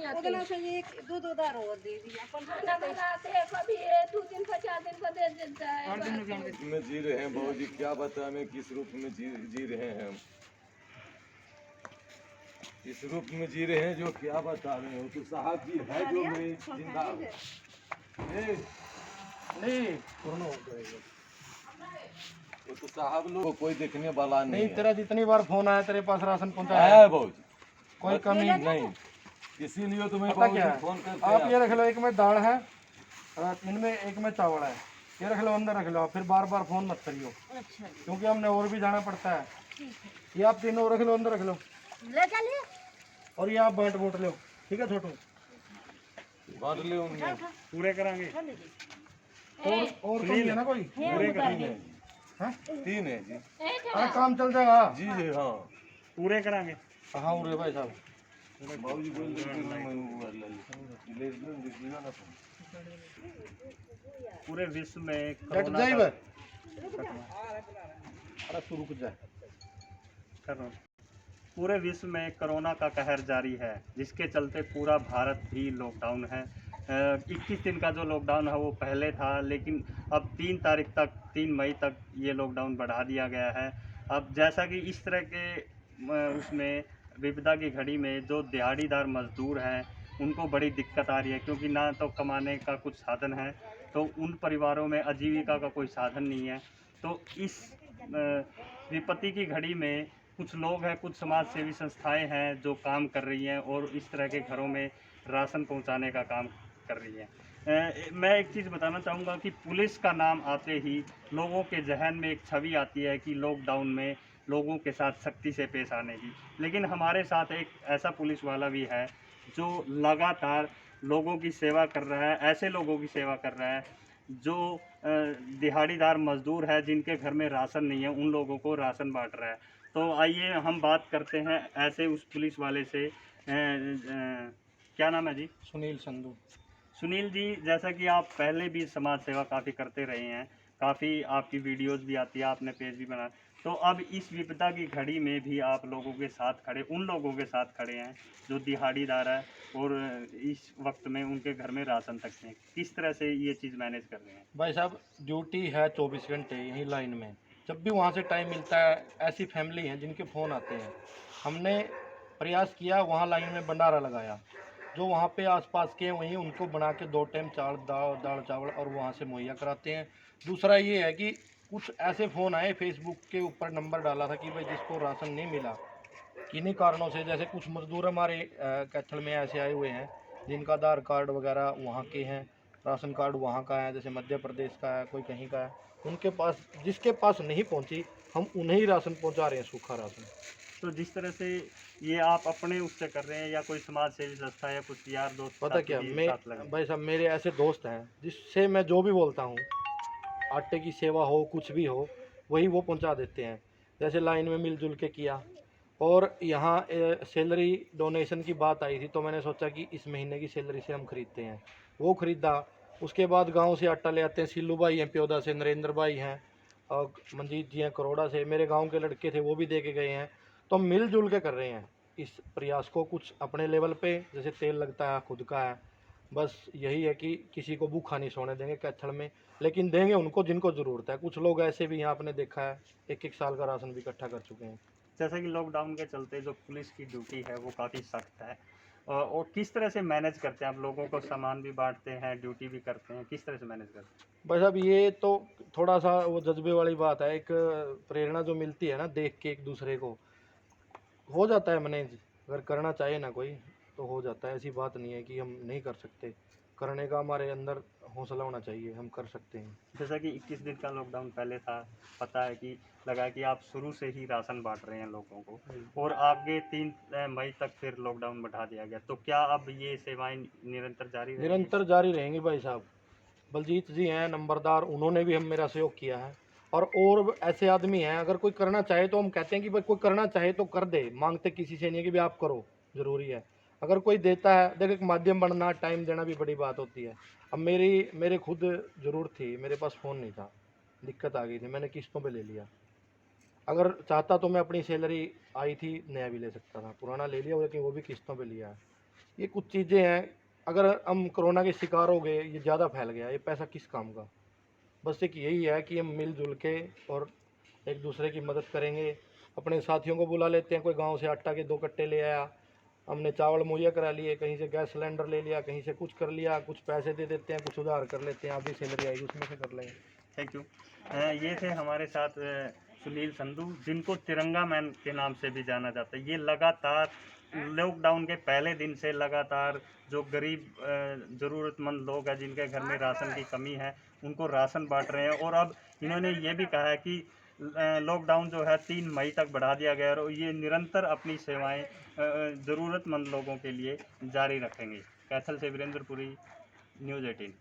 आते से ये दूध उधार हो दे दिया अपन खाना बनाते हैं, कभी ये 2 दिन का 4 दिन का दे देता है। में जी रहे हैं बाबूजी, क्या बताएं हमें किस रूप में जी रहे हैं हम। इस रूप में जी रहे हैं जो क्या बता रहे हो। तो साहब जी है जो मेरी जिंदा नहीं वो तो साहब लोग कोई देखने वाला नहीं तेरा जितनी बार फोन आया तेरे पास राशन पहुंचा है बाबूजी, कोई कमी नहीं। इसीलिए तुम्हें पता क्या बाबूजी फोन करते आप हैं। ये रख लो, एक में दाल है और इनमें एक में चावल है, ये रख लो अंदर रख लो। आप फिर बार बार फोन मत करियो, अच्छा क्योंकि हमने और भी जाना पड़ता है। ये आप तीनों रख लो, अंदर रख लो, ले चलिए और ये आप बांट बूट लो, ठीक है छोटू। बांट ले उनमें पूरे करांगे और कमी है ना कोई? पूरे करेंगे। हाँ? 3 है जी। अरे काम चल जाएगा। जी जी हाँ पूरे करांगे। हाँ उरे भाई साहब बाबूजी बोल पूरे विश्व में कट कोरोना जाए का अरे शुरू कर जाए। पूरे विश्व में कोरोना का कहर जारी है, जिसके चलते पूरा भारत भी लॉकडाउन है। 21 दिन का जो लॉकडाउन है वो पहले था, लेकिन अब 3 मई तक ये लॉकडाउन बढ़ा दिया गया है। अब जैसा कि इस तरह के उसमें विपदा की घड़ी में जो दिहाड़ीदार मजदूर हैं उनको बड़ी दिक्कत आ रही है, क्योंकि ना तो कमाने का कुछ साधन है, तो उन परिवारों में आजीविका का कोई साधन नहीं है। तो इस विपत्ति की घड़ी में कुछ लोग हैं, कुछ समाज सेवी संस्थाएं हैं जो काम कर रही हैं और इस तरह के घरों में राशन पहुंचाने का काम कर रही हैं। मैं एक चीज़ बताना चाहूँगा कि पुलिस का नाम आते ही लोगों के जहन में एक छवि आती है कि लॉकडाउन में लोगों के साथ सख्ती से पेश आने की, लेकिन हमारे साथ एक ऐसा पुलिस वाला भी है जो लगातार लोगों की सेवा कर रहा है, ऐसे लोगों की सेवा कर रहा है जो दिहाड़ीदार मजदूर है, जिनके घर में राशन नहीं है, उन लोगों को राशन बांट रहा है। तो आइए हम बात करते हैं ऐसे उस पुलिस वाले से। क्या नाम है जी? सुनील संधू। सुनील जी, जैसा कि आप पहले भी समाज सेवा काफ़ी करते रहे हैं, काफ़ी आपकी वीडियोस भी आती है, आपने पेज भी बनाया, तो अब इस विपदा की घड़ी में भी आप लोगों के साथ खड़े, उन लोगों के साथ खड़े हैं जो दिहाड़ीदार है और इस वक्त में उनके घर में राशन तक नहीं। किस तरह से ये चीज़ मैनेज कर रहे हैं? भाई साहब ड्यूटी है 24 घंटे यहीं लाइन में, जब भी वहाँ से टाइम मिलता है। ऐसी फैमिली हैं जिनके फ़ोन आते हैं, हमने प्रयास किया, वहाँ लाइन में भंडारा लगाया, जो वहाँ पे आसपास के हैं वहीं उनको बना के 2 टाइम दाल चावल और वहाँ से मुहैया कराते हैं। दूसरा ये है कि कुछ ऐसे फ़ोन आए, फेसबुक के ऊपर नंबर डाला था कि भाई जिसको राशन नहीं मिला किन्हीं कारणों से, जैसे कुछ मजदूर हमारे कैथल में ऐसे आए हुए हैं जिनका आधार कार्ड वगैरह वहाँ के हैं, राशन कार्ड वहाँ का है, जैसे मध्य प्रदेश का है, कोई कहीं का है, उनके पास जिसके पास नहीं पहुँची हम उन्हें ही राशन पहुँचा रहे हैं, सूखा राशन। तो जिस तरह से ये आप अपने उससे कर रहे हैं या कोई समाज सेवी संस्था या कुछ यार दोस्त पता क्या, मैं भाई साहब मेरे ऐसे दोस्त हैं जिससे मैं जो भी बोलता हूँ, आटे की सेवा हो कुछ भी हो वही वो पहुँचा देते हैं। जैसे लाइन में मिलजुल के किया, और यहाँ सैलरी डोनेशन की बात आई थी तो मैंने सोचा कि इस महीने की सैलरी से हम खरीदते हैं, वो ख़रीदा। उसके बाद गांव से आटा ले आते हैं, सिल्लू भाई हैं प्योदा से, नरेंद्र भाई हैं और मंजीत जी हैं करोड़ा से, मेरे गांव के लड़के थे वो भी दे के गए हैं। तो हम मिलजुल के कर रहे हैं इस प्रयास को, कुछ अपने लेवल पे, जैसे तेल लगता है खुद का है, बस यही है कि किसी को भूखा नहीं सोने देंगे कैथल में, लेकिन देंगे उनको जिनको ज़रूरत है। कुछ लोग ऐसे भी यहाँ आपने देखा है 1-1 साल का राशन भी इकट्ठा कर चुके हैं। जैसा कि लॉकडाउन के चलते जो पुलिस की ड्यूटी है वो काफ़ी सख्त है, और किस तरह से मैनेज करते हैं आप? लोगों को सामान भी बांटते हैं, ड्यूटी भी करते हैं, किस तरह से मैनेज करते हैं? बस अब ये तो थोड़ा सा वो जज्बे वाली बात है, एक प्रेरणा जो मिलती है ना देख के एक दूसरे को, हो जाता है मैनेज। अगर करना चाहे ना कोई तो हो जाता है, ऐसी बात नहीं है कि हम नहीं कर सकते, करने का हमारे अंदर हौसला होना चाहिए, हम कर सकते हैं। जैसा कि 21 दिन का लॉकडाउन पहले था, पता है कि लगा कि आप शुरू से ही राशन बांट रहे हैं लोगों को, और आगे 3 मई तक फिर लॉकडाउन बढ़ा दिया गया, तो क्या अब ये सेवाएं निरंतर जारी रहेंगी? निरंतर जारी रहेंगी भाई साहब। बलजीत जी हैं नंबरदार, उन्होंने भी हम मेरा सहयोग किया है, और ऐसे आदमी हैं अगर कोई करना चाहे तो हम कहते हैं कि भाई कोई करना चाहे तो कर दे, मांगते किसी से नहीं है कि भाई आप करो, ज़रूरी है। अगर कोई देता है, देखो एक माध्यम बनना, टाइम देना भी बड़ी बात होती है। अब मेरे खुद ज़रूरत थी, मेरे पास फ़ोन नहीं था, दिक्कत आ गई थी, मैंने किस्तों पे ले लिया। अगर चाहता तो मैं अपनी सैलरी आई थी नया भी ले सकता था, पुराना ले लिया लेकिन वो भी किस्तों पे लिया है। ये कुछ चीज़ें हैं। अगर हम कोरोना के शिकार हो गए, ये ज़्यादा फैल गया, ये पैसा किस काम का। बस एक यही है कि हम मिलजुल के और एक दूसरे की मदद करेंगे। अपने साथियों को बुला लेते हैं, कोई गांव से आटा के 2 कट्टे ले आया, हमने चावल मुहैया करा लिए, कहीं से गैस सिलेंडर ले लिया, कहीं से कुछ कर लिया, कुछ पैसे दे देते हैं, कुछ उधार कर लेते हैं, आप भी सैलरी आएगी उसमें से कर लेंगे। Thank you. ये थे हमारे साथ सुनील संधू, जिनको तिरंगा मैन के नाम से भी जाना जाता है। ये लगातार लॉकडाउन के पहले दिन से लगातार जो गरीब ज़रूरतमंद लोग हैं, जिनके घर में राशन की कमी है, उनको राशन बांट रहे हैं। और अब इन्होंने ये भी कहा है कि लॉकडाउन जो है 3 मई तक बढ़ा दिया गया है और ये निरंतर अपनी सेवाएं ज़रूरतमंद लोगों के लिए जारी रखेंगे। कैथल से वीरेंद्रपुरी, न्यूज़ 18।